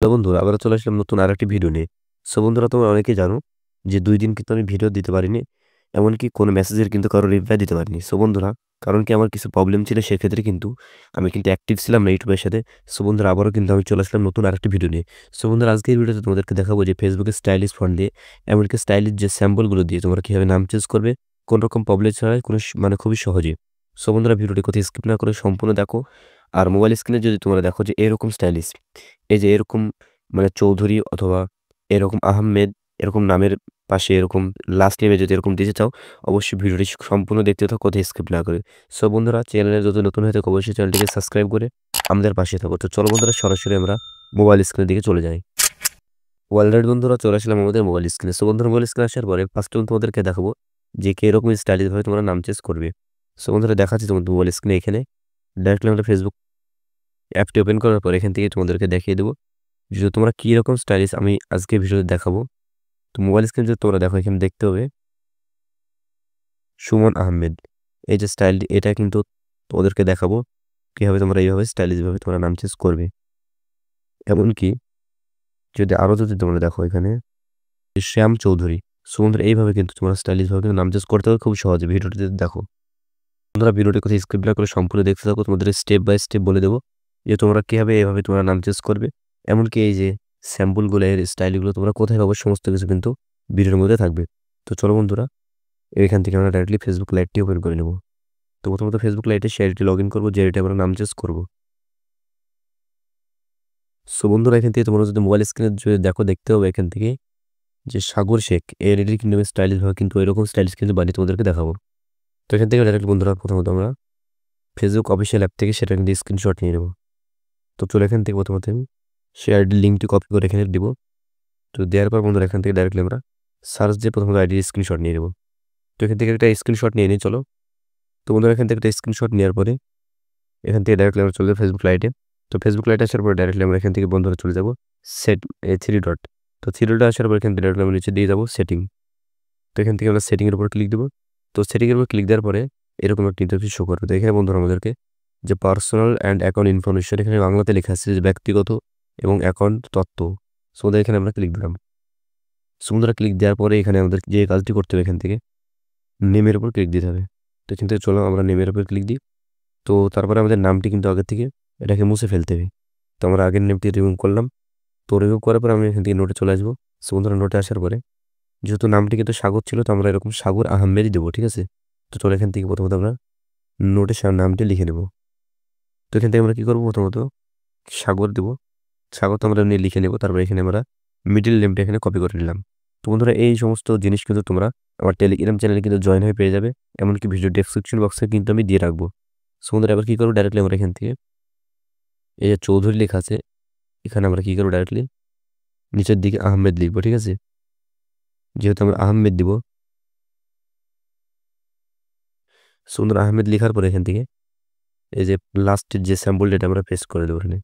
Hello বন্ধুরা, আবারও চলে আসলাম নতুন আরেকটি ভিডিও নিয়ে। বন্ধুরা, তোমরা অনেকেই জানো যে ২ দিন কিন্তু আমি ভিডিও দিতে পারিনি। এমনকি কোনো মেসেজের কিন্তু কারো রিপ্লাই দিতে পারিনি। বন্ধুরা, কারণ কি আমার কিছু প্রবলেম ছিল, সেক্ষেত্রে কিন্তু আমি কিন্তু অ্যাক্টিভ ছিলাম না ইউটিউবের সাথে। বন্ধুরা, আবারও কিন্তু আমি চলে আসলাম নতুন আরেকটি ভিডিও নিয়ে। বন্ধুরা, আজকের ভিডিওতে তোমাদেরকে দেখাবো যে Facebook এ স্টাইলিশ ফন্ট দিয়ে, এমনকি স্টাইলিশ যে স্যাম্পলগুলো দিয়ে তোমরা কিভাবে নাম চেঞ্জ করবে কোন রকম প্রবলেম ছাড়াই, কোনো মানে খুবই সহজেই। বন্ধুরা, ভিডিওটি কোথাও স্কিপ না করে সম্পূর্ণ দেখো। আর মোবাইল স্ক্রিনে যদি তোমরা দেখো যে এরকম স্টাইলিশ, এই যে এরকম মানে চৌধুরী অথবা এরকম আহমেদ, এরকম নামের পাশে এরকম লাস্ট নেমে যদি এরকম দিতে চাও, অবশ্যই ভিডিওটি সম্পূর্ণ দেখতে থাকো, কোথাও স্কিপ না করে। বন্ধুরা, চ্যানেলে যদি নতুন হয়ে থাকো অবশ্যই চ্যানেলটিকে সাবস্ক্রাইব করে আমাদের পাশে থাকো। তো চলো বন্ধুরা, সরাসরি আমরা মোবাইল স্ক্রিনের দিকে চলে যাই। অলরেডি বন্ধুরা চলে আসলাম আমাদের মোবাইল স্ক্রিনে। বন্ধুরা, মোবাইল স্ক্রিনে আসার পরে ফার্স্ট তোমাদেরকে দেখাবো যে কিরকম স্টাইলিশভাবে তোমরা নাম চেঞ্জ করবে। বন্ধুরা, দেখাচ্ছি তোমাদের মোবাইল স্ক্রিনে। এখানে ডাইরেক্টলি আমরা ফেসবুক অ্যাপটি ওপেন করার পর এখান থেকে তোমাদেরকে দেখিয়ে দেবো যে তোমরা কীরকম স্টাইলিশ আমি আজকে ভিডিওতে দেখাবো। তো মোবাইল স্ক্রিনে যদি তোমরা দেখো, এখানে দেখতে হবে সুমন আহমেদ। এই যে স্টাইলটি, এটা কিন্তু তোমাদেরকে দেখাবো কীভাবে তোমরা এইভাবে স্টাইলিশভাবে তোমরা নাম চেঞ্জ করবে। এমনকি যদি তোমরা দেখো এখানে শ্যাম চৌধুরী। বন্ধুরা, এইভাবে কিন্তু তোমরা স্টাইলিশভাবে কিন্তু নাম চেঞ্জ করতে হবে খুব সহজে। ভিডিওটিতে দেখো বন্ধুরা, ভিডিওটি কোথায় স্কিপ না করে সম্পূর্ণ দেখতে থাকো। তোমাদের স্টেপ বাই স্টেপ বলে দেবো যে তোমরা কীভাবে এভাবে তোমরা নাম চেঞ্জ করবে। এমনকি এই যে স্যাম্পলগুলো, এর স্টাইলগুলো তোমরা কোথায় পাবো, সমস্ত কিছু কিন্তু ভিডিওর মধ্যে থাকবে। তো চলো বন্ধুরা, এখান থেকে আমরা ডাইরেক্টলি ফেসবুক লাইটটি ওপেন করে নেব। তো প্রথমত ফেসবুক লাইটে শেয়ারটি লগ ইন করবো, যে এটা আমরা নাম চেঞ্জ করবো। বন্ধুরা, এখান থেকে তোমরা যদি মোবাইল স্ক্রিনে যদি দেখো, দেখতে হবে এখান থেকে যে সাগর শেখ, এর এটি কিন্তু স্টাইলিশভাবে কিন্তু এরকম স্টাইলিশ কিন্তু বানিয়ে তোমাদেরকে দেখাবো। তো এখান থেকে ডাইরেক্ট বন্ধুরা প্রথমত আমরা ফেসবুক অফিসিয়াল অ্যাপ থেকে সেটা কিন্তু স্ক্রিনশট নিয়ে নেব। তো চলো এখান থেকে প্রথমত আমি শেয়ারড লিঙ্কটি কপি করে এখানে দিব। তো দেওয়ার পর বন্ধুরা, এখান থেকে ডাইরেক্টলি আমরা সার্চ দিয়ে প্রথমত আইডির স্ক্রিনশট নিয়ে নেব। তো এখান থেকে একটা স্ক্রিনশট নিয়ে নিই চলো। তো বন্ধুরা, এখান থেকে একটা স্ক্রিনশট নেওয়ার পরে এখান থেকে ডাইরেক্টলি আমরা চলে যাবো ফেসবুক লাইটে। তো ফেসবুক লাইটে আসার পরে ডাইরেক্টলি আমরা এখান থেকে বন্ধুরা চলে যাব সেট থ্রি ডট। তো থ্রি ডটে আসার পর এখান থেকে ডাইরেক্টলি আমরা নিচে দিয়ে যাবো সেটিং। তো এখান থেকে আমরা সেটিংয়ের উপর ক্লিক দেবো। তো সেটিংয়ের উপর ক্লিক দেওয়ার পরে এরকম একটা ইন্টারফেস শো করবে। তো এখানে বন্ধুরা আমাদেরকে যে পার্সোনাল অ্যান্ড অ্যাকাউন্ট ইনফরমেশন, এখানে বাংলাতে লেখা আছে যে ব্যক্তিগত এবং অ্যাকাউন্ট তথ্য। ওদের এখানে আমরা ক্লিক দিলাম। বন্ধুরা, ক্লিক দেওয়ার পরে এখানে আমাদের যে কাজটি করতে হবে, এখান থেকে নেমের উপর ক্লিক দিতে হবে। তো এখান থেকে চলো আমরা নেমের উপর ক্লিক দিই। তো তারপরে আমাদের নামটি কিন্তু আগের থেকে এটাকে মুছে ফেলতে হবে। তো আমরা আগের নেমটি রিমুভ করলাম। তো রিমুভ করার পর আমি এখান থেকে নোটে চলে আসবো। বন্ধুরা, নোটে আসার পরে যেহেতু নামটি কিন্তু সাগর ছিল, তো আমরা এরকম সাগর আহমেদই দেবো, ঠিক আছে। তো চলো এখান থেকে প্রথমত আমরা নোটে নামটি লিখে নেব। তো এখান থেকে আমরা কী করবো, প্রথমত সাগর দেবো। সাগর তো আমরা এমনি লিখে নেব। তারপরে এখানে আমরা মিডল নেমটা এখানে কপি করে নিলাম। তো বন্ধুরা, এই সমস্ত জিনিস কিন্তু তোমরা আমার টেলিগ্রাম চ্যানেলে কিন্তু জয়েন হয়ে পেয়ে যাবে। এমনকি ভিডিও ডেসক্রিপশন বক্সে কিন্তু আমি দিয়ে রাখবো। বন্ধুরা, এবার কী করবো, ডাইরেক্টলি আমরা এখান থেকে এই যে চৌধুরী লেখা আছে, এখানে আমরা কী করবো, ডাইরেক্টলি নিচের দিকে আহমেদ লিখবো, ঠিক আছে। যেহেতু আমরা আহমেদ দিব, সুন্দর আহমেদ লেখার পরে এখান থেকে এই যে লাস্টের যে স্যাম্পল ডেটা আমরা পেস্ট করে দেবো এখানে।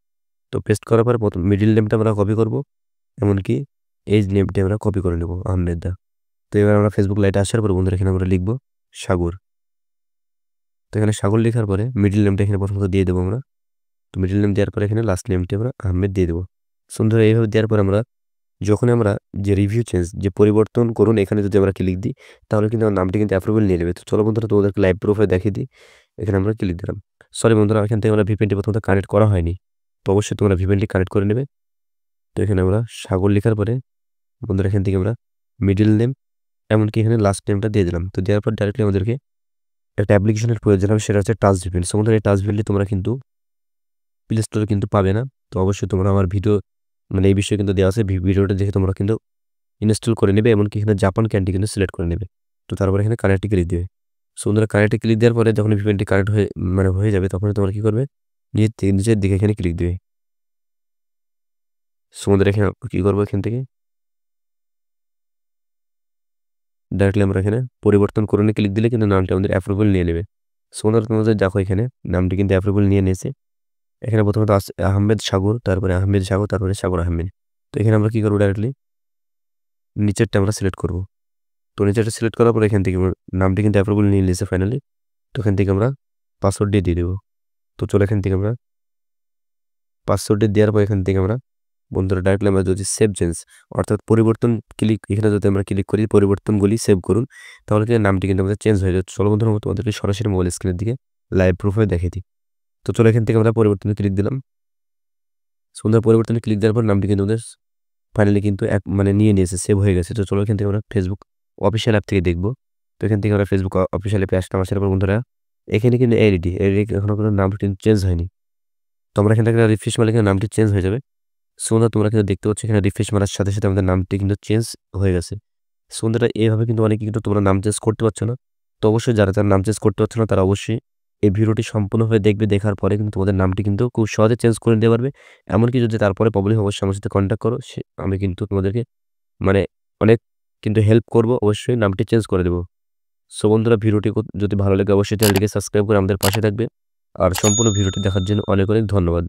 তো পেস্ট করার পরে প্রথম মিডিল নেমটা আমরা কপি করব, এমনকি এজ নেমটা আমরা কপি করে নেব আহমেদ দা। তো এবার আমরা ফেসবুক লাইটে আসার পরে বন্ধুরা এখানে আমরা লিখবো সাগর। তো এখানে সাগর লেখার পরে মিডিল নেমটা এখানে প্রথমত দিয়ে দেবো আমরা। তো মিডিল নেম দেওয়ার পরে এখানে লাস্ট নেমটি আমরা আহমেদ দিয়ে দেবো। সুন্দর এইভাবে দেওয়ার পর আমরা যখন আমরা যে রিভিউ চেঞ্জ যে পরিবর্তন করুন, এখানে যদি আমরা ক্লিক দিই, তাহলে কিন্তু আমার নামটি কিন্তু অ্যাপ্রুভেল নিয়ে নেবে। তো চলো বন্ধুরা, তোমাদেরকে লাইভ প্রুফে দেখিয়ে দিই। এখানে আমরা ক্লিক দিলাম। সরি বন্ধুরা, এখান থেকে আমরা ভিপিএনটি প্রথমত কানেক্ট করা হয়নি। তো অবশ্যই তোমরা ভিপিএনটি কানেক্ট করে নেবে। তো এখানে আমরা সাগর লেখার পরে বন্ধুরা এখান থেকে আমরা মিডল নেম, এমনকি এখানে লাস্ট নেমটা দিয়ে দিলাম। তো দেওয়ার পর ডাইরেক্টলি আমাদেরকে একটা অ্যাপ্লিকেশনের প্রয়োজন হবে, সেটা হচ্ছে টাচ ভিপিএন। সো বন্ধুরা, এই টাচ ভিপিএনটি তোমরা কিন্তু প্লে স্টোরে কিন্তু পাবে না। তো অবশ্যই তোমরা আমার ভিডিও মানে এই বিষয়ে কিন্তু দেওয়া আছে, ভিডিওটা দেখে তোমরা কিন্তু ইনস্টল করে নেবে। এমনকি এখানে জাপান ক্যান্টি কিন্তু সিলেক্ট করে নেবে। তো তারপরে এখানে কানেক্টে ক্লিক দেবে। সো বন্ধুরা, কানেক্টে ক্লিক দেওয়ার পরে যখন ভিপিএনটি কানেক্ট হয়ে যাবে, তখন তোমরা কী করবে, নিচের দিকে এখানে ক্লিক দেবে। সো বন্ধুরা, এখানে কী করবো, এখান থেকে ডাইরেক্টলি আমরা এখানে পরিবর্তন করে ক্লিক দিলে কিন্তু নামটা আমাদের অ্যাপ্রুভেল নিয়ে নেবে। সো বন্ধুরা, তোমাদের দেখো এখানে নামটি কিন্তু অ্যাপ্রুভেল নিয়ে নিয়েছে। এখানে প্রথমত আহমেদ সাগর, তারপরে আহমেদ সাগর, তারপরে সাগর আহমেদ। তো এখানে আমরা কী করবো, ডাইরেক্টলি নিচেরটা আমরা সিলেক্ট করবো। তো নিচেরটা সিলেক্ট করার পরে এখান থেকে নামটি কিন্তু অ্যাপ্রুভেল নিয়ে নিয়েছে ফাইনালি। তো এখান থেকে আমরা পাসওয়ার্ড দিয়ে দেবো। তো চলো এখান থেকে আমরা পাসওয়ার্ড দেওয়ার পর এখান থেকে আমরা বন্ধুরা ডাইরেক্টলি আমরা যদি সেভ চেঞ্জ অর্থাৎ পরিবর্তন এখানে যদি আমরা ক্লিক করি পরিবর্তনগুলি সেভ করুন, তাহলে কিন্তু নামটি কিন্তু আমাদের চেঞ্জ হয়ে যাবে। চলো বন্ধুরা তোমাদেরকে সরাসরি মোবাইল স্ক্রিনের দিকে লাইভ প্রুফ হয়ে দেখিয়ে দিই। তো চলো এখান থেকে আমরা পরিবর্তনে ক্লিক দিলাম। সুন্দর পরিবর্তনে ক্লিক দেওয়ার পর নামটি কিন্তু আমাদের ফাইনালি কিন্তু নিয়ে নিয়েছে, সেভ হয়ে গেছে। তো চলো এখান থেকে আমরা ফেসবুক অফিসিয়াল অ্যাপ থেকে দেখবো। তো এখান থেকে আমরা ফেসবুক অফিসিয়াল অ্যাপে আসলাম। আসার পর বন্ধুরা এখানে কিন্তু এলইডি এখনো কোনো নাম কিন্তু চেঞ্জ হয়নি। তো আমরা এখান থেকে রিফ্রেশ মারলে কিন্তু নামটি চেঞ্জ হয়ে যাবে। সো বন্ধুরা তোমরা কিন্তু দেখতে পাচ্ছ এখানে রিফ্রেশ মারার সাথে সাথে আমাদের নামটি কিন্তু চেঞ্জ হয়ে গেছে। সো বন্ধুরা এইভাবে কিন্তু অনেকে কিন্তু তোমরা নাম চেঞ্জ করতে পারছো না। তো অবশ্যই যারা নাম চেঞ্জ করতে পারছো না তারা অবশ্যই এই ভিডিওটি সম্পূর্ণভাবে দেখবে। দেখার পরে কিন্তু তোমাদের নামটি কিন্তু খুব সহজে চেঞ্জ করে নিতে পারবে। এমনকি যদি তারপরে প্রবলেম অবশ্যই আমার সাথে কন্ট্যাক্ট করো, আমি কিন্তু তোমাদেরকে মানে অনেক কিন্তু হেল্প করব, অবশ্যই নামটি চেঞ্জ করে দেবো। সো বন্ধুরা ভিডিওটি যদি ভালো লাগে অবশ্যই চ্যানেলটিকে সাবস্ক্রাইব করে আমাদের পাশে থাকবে। আর সম্পূর্ণ ভিডিওটি দেখার জন্য অনেক অনেক ধন্যবাদ।